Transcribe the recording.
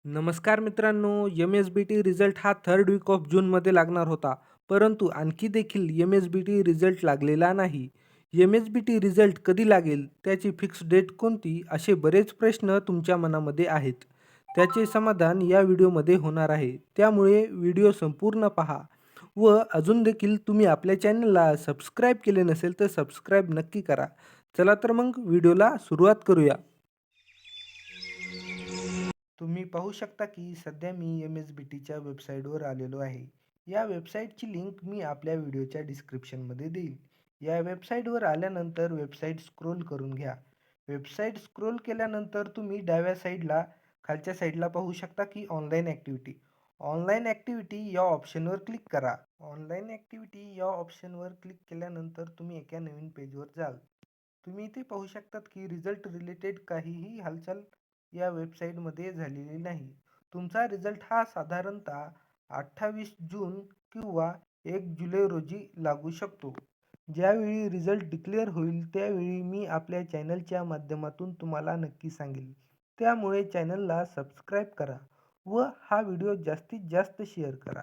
नमस्कार मित्रांनो, एम-एस-बी-टी रिझल्ट हा 3rd वीक ऑफ जूनमध्ये लागणार होता. परंतु आणखी देखील एम-एस-बी-टी रिझल्ट लागलेला नाही. एम-एस-बी-टी रिझल्ट कधी लागेल? त्याची फिक्स डेट कोणती? असे बरेच प्रश्न तुमच्या मनामध्ये आहेत. त्याचे समाधान या व्हिडिओमध्ये होणार आहे. त्यामुळे व्हिडिओ संपूर्ण पहा व अजून देखील तुम्ही आपल्या चॅनलला सबस्क्राईब केले नसेल तर सबस्क्राईब नक्की करा. चला तर मग व्हिडिओला सुरुवात करूया. तुम्ही पाहू शकता की सध्या मी एम-एस-बी-टीच्या वेबसाईटवर आलेलो आहे. या वेबसाईटची लिंक मी आपल्या व्हिडिओच्या डिस्क्रिप्शनमध्ये देईल. या वेबसाईटवर आल्यानंतर वेबसाईट स्क्रोल करून घ्या. वेबसाईट स्क्रोल केल्यानंतर तुम्ही डाव्या साईडला खालच्या साईडला पाहू शकता की ऑनलाईन ॲक्टिव्हिटी. ऑनलाईन ॲक्टिव्हिटी या ऑप्शनवर क्लिक करा. ऑनलाईन ॲक्टिव्हिटी या ऑप्शनवर क्लिक केल्यानंतर तुम्ही एका नवीन पेजवर जाल. तुम्ही इथे पाहू शकतात की रिझल्ट रिलेटेड काहीही हालचाल या वेबसाईटमध्ये झालेली नाही. तुमचा रिझल्ट हा साधारणतः 28 जून किंवा 1 जुलै रोजी लागू शकतो. ज्यावेळी रिझल्ट डिक्लेअर होईल त्यावेळी मी आपल्या चॅनलच्या माध्यमातून तुम्हाला नक्की सांगेल. त्यामुळे चॅनलला सबस्क्राईब करा व हा व्हिडिओ जास्तीत जास्त शेअर करा.